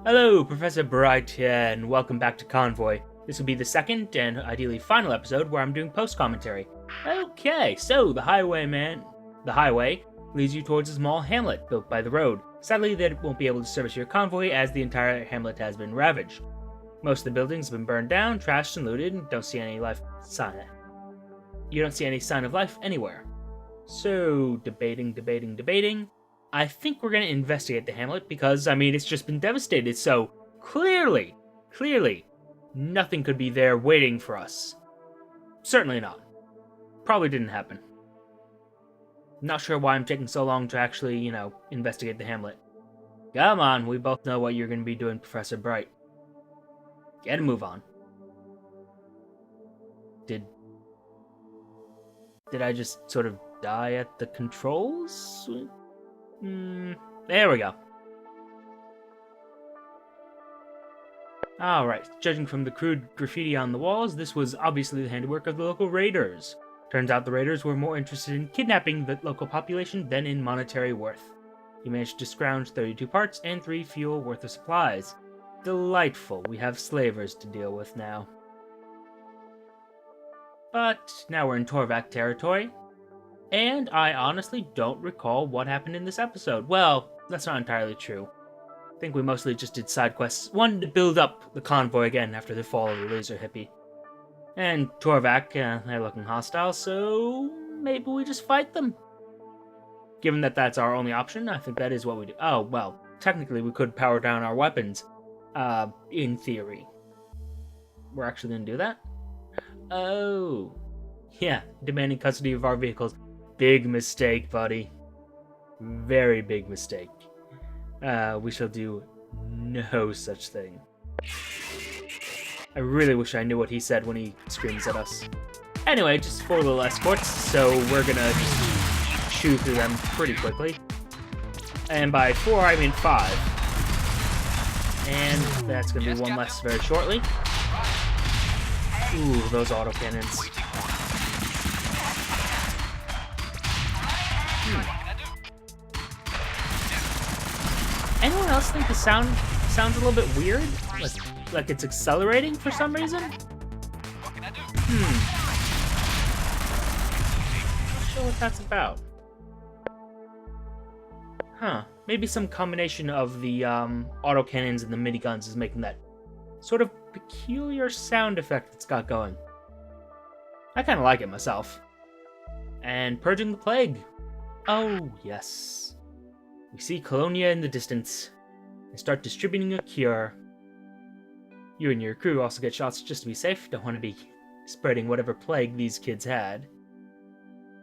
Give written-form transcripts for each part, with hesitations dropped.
Hello, Professor Bright here, and welcome back to Convoy. This will be the second and ideally final episode where I'm doing post-commentary. Okay, so the highway leads you towards a small hamlet built by the road. Sadly, that won't be able to service your convoy as the entire hamlet has been ravaged. Most of the buildings have been burned down, trashed, and looted, and you don't see any sign of life anywhere. So, debating. I think we're going to investigate the hamlet because, it's just been devastated, so clearly, nothing could be there waiting for us. Certainly not. Probably didn't happen. Not sure why I'm taking so long to actually, investigate the hamlet. Come on, we both know what you're going to be doing, Professor Bright. Get a move on. Did I just sort of die at the controls? There we go. Alright, judging from the crude graffiti on the walls, this was obviously the handiwork of the local raiders. Turns out the raiders were more interested in kidnapping the local population than in monetary worth. You managed to scrounge 32 parts and 3 fuel worth of supplies. Delightful, we have slavers to deal with now. But now we're in Torvak territory. And I honestly don't recall what happened in this episode. Well, that's not entirely true. I think we mostly just did side quests. One to build up the convoy again after the fall of the laser hippie. And Torvak, they're looking hostile, so maybe we just fight them. Given that that's our only option, I think that is what we do. Oh, well, technically we could power down our weapons. In theory. We're actually gonna do that? Oh. Yeah, demanding custody of our vehicles. Big mistake, buddy. Very big mistake. We shall do no such thing. I really wish I knew what he said when he screams at us. Anyway, just 4 little escorts, so we're gonna just chew through them pretty quickly. And by 4, I mean 5. And that's gonna be one less very shortly. Ooh, those autocannons. Anyone else think the sounds a little bit weird? Like it's accelerating for some reason? Not sure what that's about. Huh. Maybe some combination of the autocannons and the miniguns is making that sort of peculiar sound effect it's got going. I kind of like it myself. And purging the plague. Oh, yes. We see Colonia in the distance and start distributing a cure. You and your crew also get shots just to be safe. Don't want to be spreading whatever plague these kids had.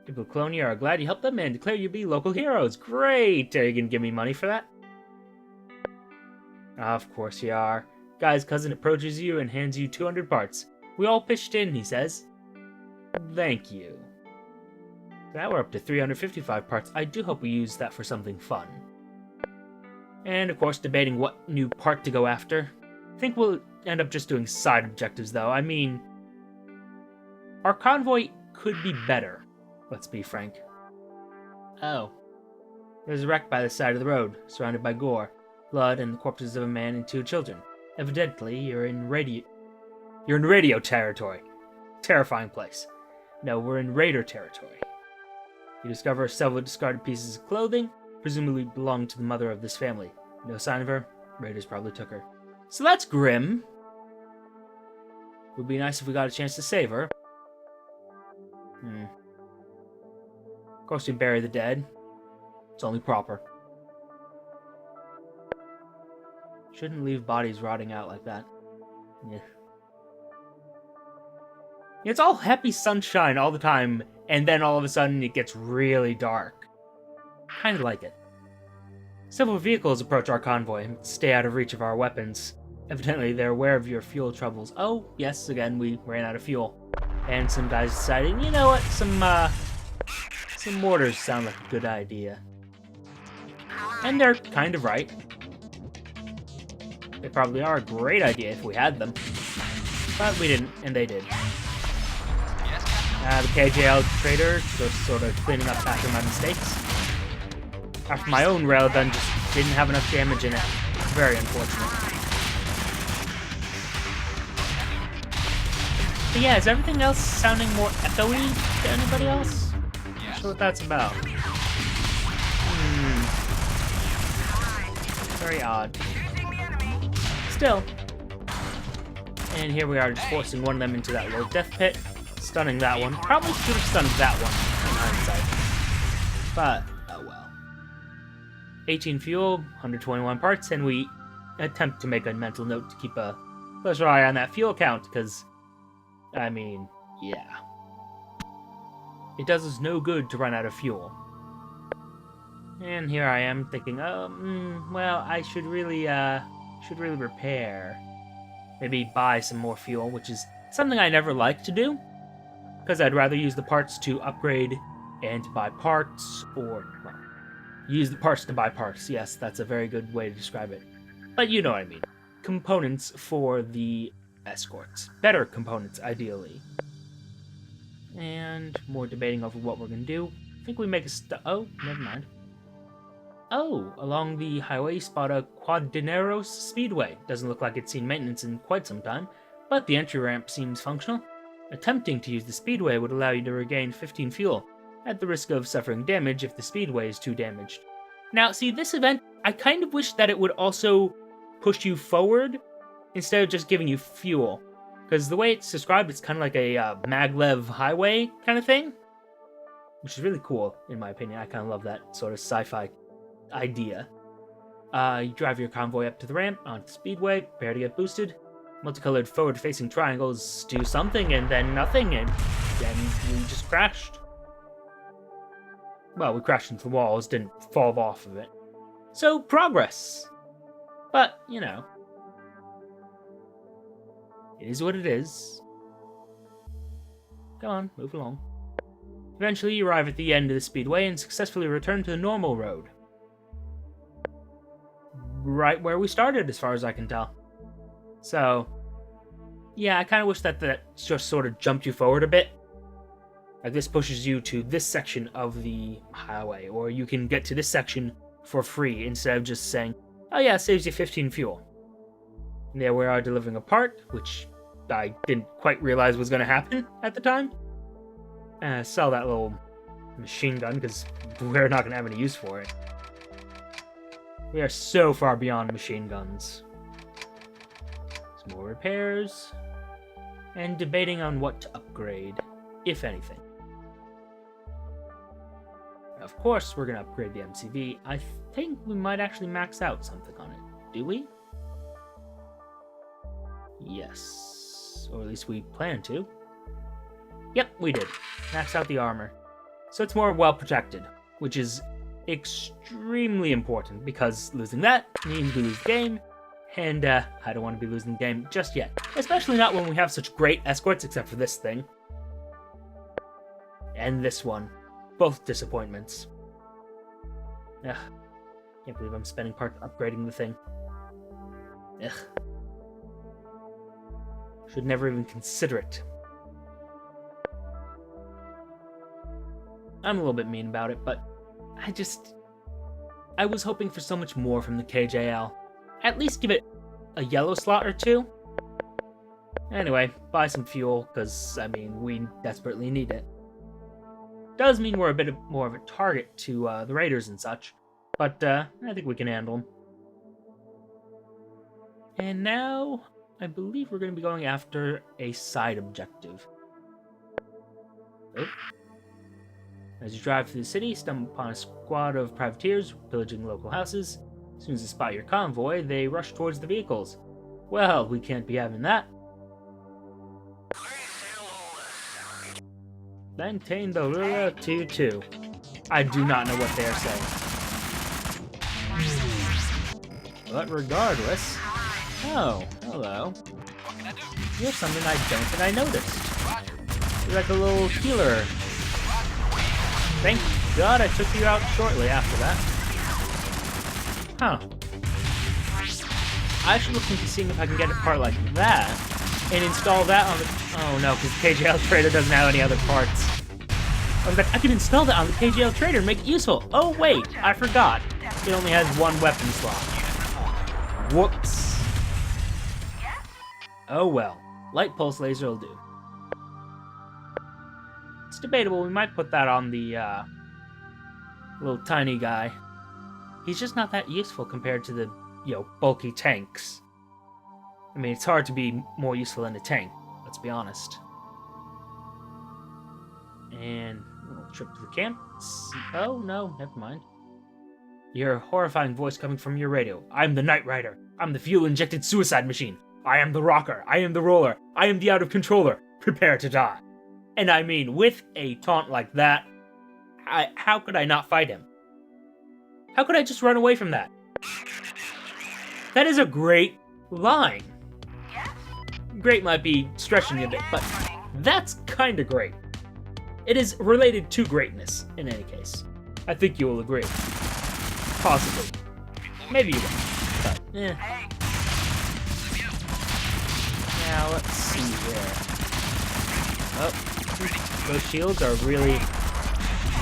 People of Colonia are glad you helped them and declare you be local heroes. Great! Are you going to give me money for that? Of course you are. Guy's cousin approaches you and hands you 200 parts. We all pitched in, he says. Thank you. Now we're up to 355 parts. I do hope we use that for something fun. And of course, debating what new part to go after. I think we'll end up just doing side objectives, though. Our convoy could be better. Let's be frank. Oh. There's a wreck by the side of the road, surrounded by gore, blood, and the corpses of a man and 2 children. Evidently, you're in radio territory. Terrifying place. No, we're in raider territory. You discover several discarded pieces of clothing, presumably belonged to the mother of this family. No sign of her. Raiders probably took her. So that's grim. Would be nice if we got a chance to save her. Of course we bury the dead. It's only proper. Shouldn't leave bodies rotting out like that. Yeah. It's all happy sunshine all the time, and then all of a sudden it gets really dark. Kinda like it. Several vehicles approach our convoy and stay out of reach of our weapons. Evidently they're aware of your fuel troubles. Oh, yes, again, we ran out of fuel. And some guys decided, you know what, some mortars sound like a good idea. And they're kind of right. They probably are a great idea if we had them. But we didn't, and they did. The KJL trader just sort of cleaning up after my mistakes. After my own railgun just didn't have enough damage in it. very unfortunate. But yeah, is everything else sounding more echoey to anybody else? Not sure what that's about. Very odd. Still. And here we are, just forcing one of them into that low death pit. Stunning that one. Probably should have stunned that one, in hindsight. But, oh well. 18 fuel, 121 parts, and we attempt to make a mental note to keep a closer eye on that fuel count, because, I mean, yeah. It does us no good to run out of fuel. And here I am thinking, well, I should really repair. Maybe buy some more fuel, which is something I never like to do, because I'd rather use the parts to upgrade and to buy parts, or, well, use the parts to buy parts. Yes, that's a very good way to describe it. But you know what I mean. Components for the escorts. Better components, ideally. And more debating over what we're going to do. I think we make a oh, never mind. Oh, along the highway, spot a Quadineros speedway. Doesn't look like it's seen maintenance in quite some time, but the entry ramp seems functional. Attempting to use the speedway would allow you to regain 15 fuel, at the risk of suffering damage if the speedway is too damaged. Now, see, this event, I kind of wish that it would also push you forward, instead of just giving you fuel. Because the way it's described, it's kind of like a maglev highway kind of thing. Which is really cool, in my opinion. I kind of love that sort of sci-fi idea. You drive your convoy up to the ramp, onto the speedway, prepare to get boosted. Multicolored forward-facing triangles do something, and then nothing, and then we just crashed. Well, we crashed into the walls, didn't fall off of it. So, progress! But, you know, it is what it is. Come on, move along. Eventually, you arrive at the end of the speedway and successfully return to the normal road. Right where we started, as far as I can tell. So, yeah, I kind of wish that just sort of jumped you forward a bit. Like, this pushes you to this section of the highway, or you can get to this section for free, instead of just saying, oh yeah, it saves you 15 fuel. And there we are delivering a part, which I didn't quite realize was going to happen at the time. Sell that little machine gun, because we're not going to have any use for it. We are so far beyond machine guns. Some more repairs. And debating on what to upgrade, if anything. Of course, we're going to upgrade the MCV. I think we might actually max out something on it. Do we? Yes. Or at least we plan to. Yep, we did. Max out the armor. So it's more well protected, which is extremely important, because losing that means we lose the game, and I don't want to be losing the game just yet. Especially not when we have such great escorts, except for this thing. And this one. Both disappointments. Ugh. Can't believe I'm spending parts upgrading the thing. Ugh. Should never even consider it. I'm a little bit mean about it, but I was hoping for so much more from the KJL. At least give it a yellow slot or two. Anyway, buy some fuel, because, I mean, we desperately need it. Does mean we're a bit more of a target to the raiders and such, but I think we can handle them. And now, I believe we're going to be going after a side objective. Oh. As you drive through the city, stumble upon a squad of privateers pillaging local houses. As soon as they spot your convoy, they rush towards the vehicles. Well, we can't be having that. Maintain the Lula 2-2. I do not know what they are saying. But regardless... Oh, hello. You're something I don't think I noticed. You're like a little healer. Thank God I took you out shortly after that. Huh. I should look into seeing if I can get a part like that and install that on the... Oh no, because the KJL Trader doesn't have any other parts. I was like, I can install that on the KJL Trader and make it useful. Oh wait, I forgot. It only has one weapon slot. Whoops. Oh well. Light pulse laser will do. It's debatable. We might put that on the little tiny guy. He's just not that useful compared to the, bulky tanks. I mean, it's hard to be more useful than a tank, let's be honest. And a little trip to the camp. Oh, no, never mind. You hear a horrifying voice coming from your radio. I'm the Knight Rider. I'm the fuel-injected suicide machine. I am the rocker. I am the roller. I am the out-of-controller. Prepare to die. And I mean, with a taunt like that, how could I not fight him? How could I just run away from that? That is a great line. Great might be stretching a bit, but that's kind of great. It is related to greatness, in any case. I think you will agree. Possibly. Maybe you won't, but Now, let's see here. Oh, those shields are really...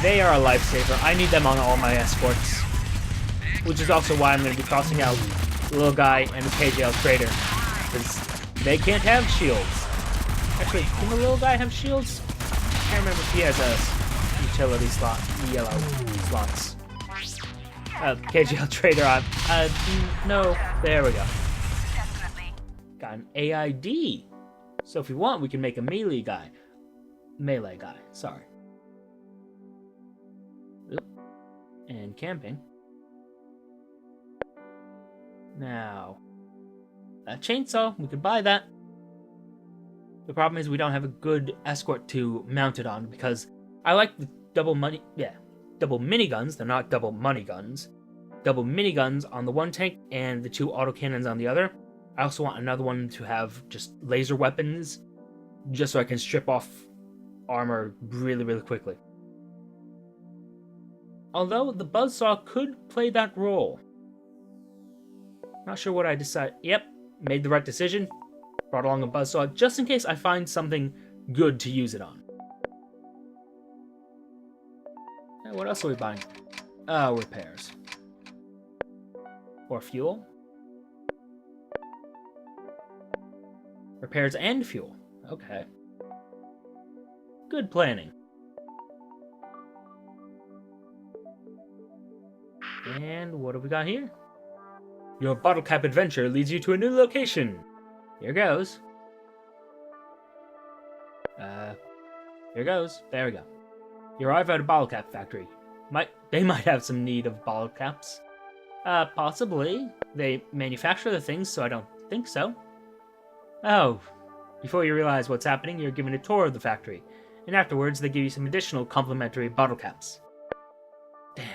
They are a lifesaver. I need them on all my escorts. Which is also why I'm going to be tossing out the little guy and the KJL trader. Because they can't have shields. Actually, can the little guy have shields? I can't remember if he has a utility slot, yellow slots. KJL trader, no, there we go. Got an AID. So if we want, we can make a melee guy. Melee guy, sorry. Oop. And camping. Now, that chainsaw, we could buy that. The problem is we don't have a good escort to mount it on, because I like the double miniguns. They're not double money guns. Double miniguns on the one tank and the two autocannons on the other. I also want another one to have just laser weapons, just so I can strip off armor really, really quickly. Although the buzzsaw could play that role. Not sure what I decided. Yep, made the right decision. Brought along a buzzsaw just in case I find something good to use it on. Now, what else are we buying? Repairs. Or fuel. Repairs and fuel. Okay. Good planning. And what have we got here? Your bottle cap adventure leads you to a new location. Here goes. Here goes. There we go. You arrive at a bottle cap factory. They might have some need of bottle caps. Possibly. They manufacture the things, so I don't think so. Oh. Before you realize what's happening, you're given a tour of the factory. And afterwards, they give you some additional complimentary bottle caps. Damn.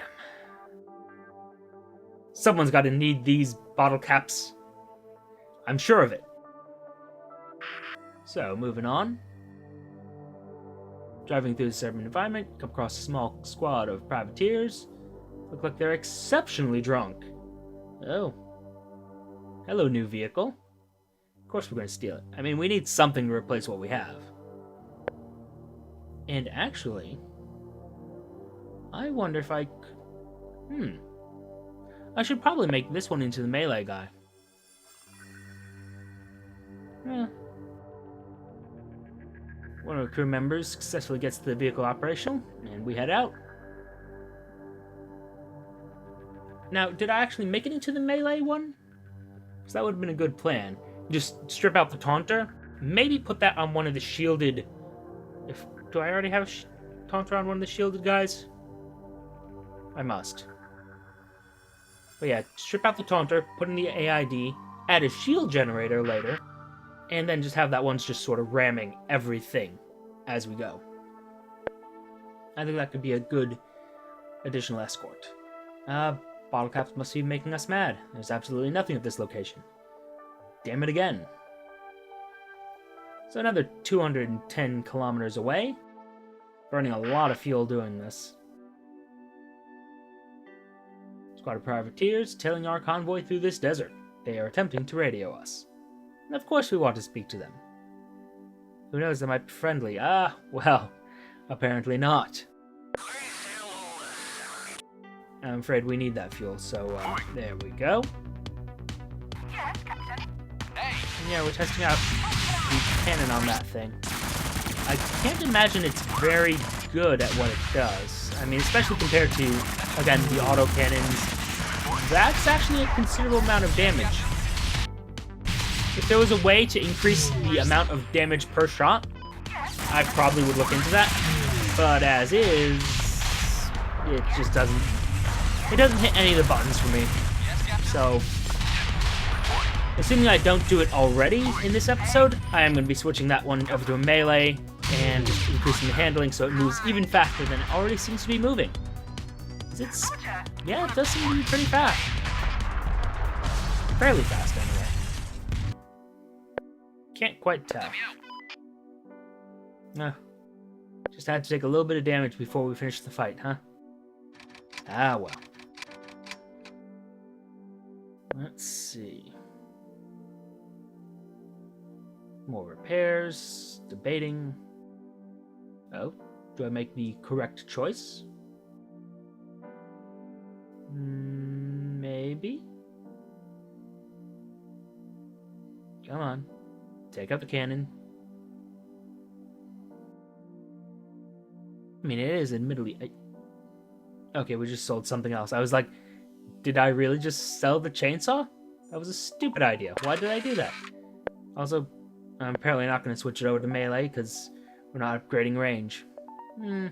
Someone's got to need these bottle caps. I'm sure of it. So, moving on. Driving through the suburban environment, come across a small squad of privateers. Look like they're exceptionally drunk. Oh. Hello, new vehicle. Of course we're going to steal it. I mean, we need something to replace what we have. And actually, I wonder if I should probably make this one into the melee guy. One of our crew members successfully gets the vehicle operational, and we head out. Now, did I actually make it into the melee one? Because that would have been a good plan. Just strip out the taunter. Maybe put that on one of the shielded... Do I already have a taunter on one of the shielded guys? I must. But yeah, strip out the taunter, put in the AID, add a shield generator later, and then just have that one just sort of ramming everything as we go. I think that could be a good additional escort. Bottle caps must be making us mad. There's absolutely nothing at this location. Damn it again. So another 210 kilometers away. Burning a lot of fuel doing this. Squad of privateers tailing our convoy through this desert. They are attempting to radio us. And of course we want to speak to them. Who knows, they might be friendly. Well, apparently not. I'm afraid we need that fuel, so there we go. And yeah, we're testing out the cannon on that thing. I can't imagine it's very good at what it does. I mean, especially compared to, again, the auto cannons. That's actually a considerable amount of damage. If there was a way to increase the amount of damage per shot, I probably would look into that. But as is, it just doesn't... It doesn't hit any of the buttons for me. So, assuming I don't do it already in this episode, I am going to be switching that one over to a melee and just increasing the handling so it moves even faster than it already seems to be moving. It's... Yeah, it does seem to be pretty fast. Fairly fast, anyway. Can't quite tell. Just had to take a little bit of damage before we finish the fight, huh? Ah, well. Let's see. More repairs. Debating. Oh, do I make the correct choice? Maybe? Come on. Take out the cannon. I mean, it is admittedly... Okay, we just sold something else. I was like, did I really just sell the chainsaw? That was a stupid idea. Why did I do that? Also, I'm apparently not going to switch it over to melee because we're not upgrading range. I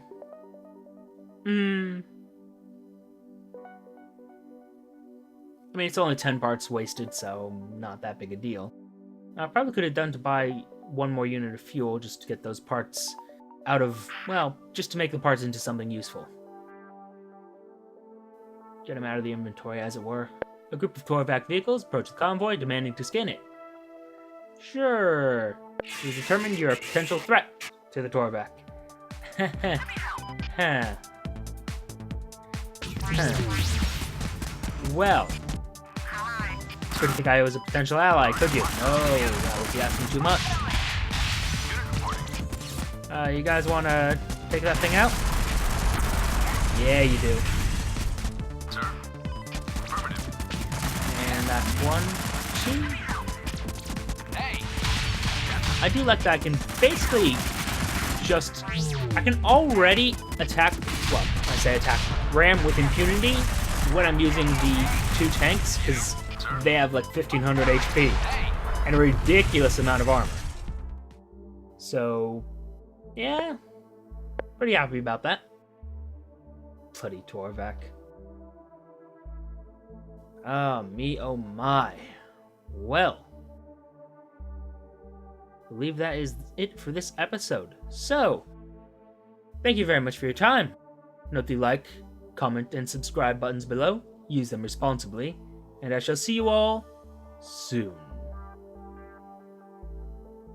mean, it's only 10 parts wasted, so not that big a deal. I probably could have done to buy one more unit of fuel just to get those parts out of, well, just to make the parts into something useful. Get them out of the inventory, as it were. A group of Torvac vehicles approach the convoy, demanding to scan it. Sure. We determined you're a potential threat to the Torvac. Well, couldn't think I was a potential ally, could you? No, that would be asking too much. You guys want to take that thing out? Yeah, you do. Sir. Affirmative. And that's 1, 2. Hey. I do like that I can basically just... I can already attack... Well, I say attack. Ram with impunity when I'm using the 2 tanks, because they have like 1500 HP and a ridiculous amount of armor. So... yeah, pretty happy about that. Bloody Torvac. Ah, me oh my. Well, I believe that is it for this episode. So, thank you very much for your time. Note the like, comment, and subscribe buttons below. Use them responsibly. And I shall see you all soon.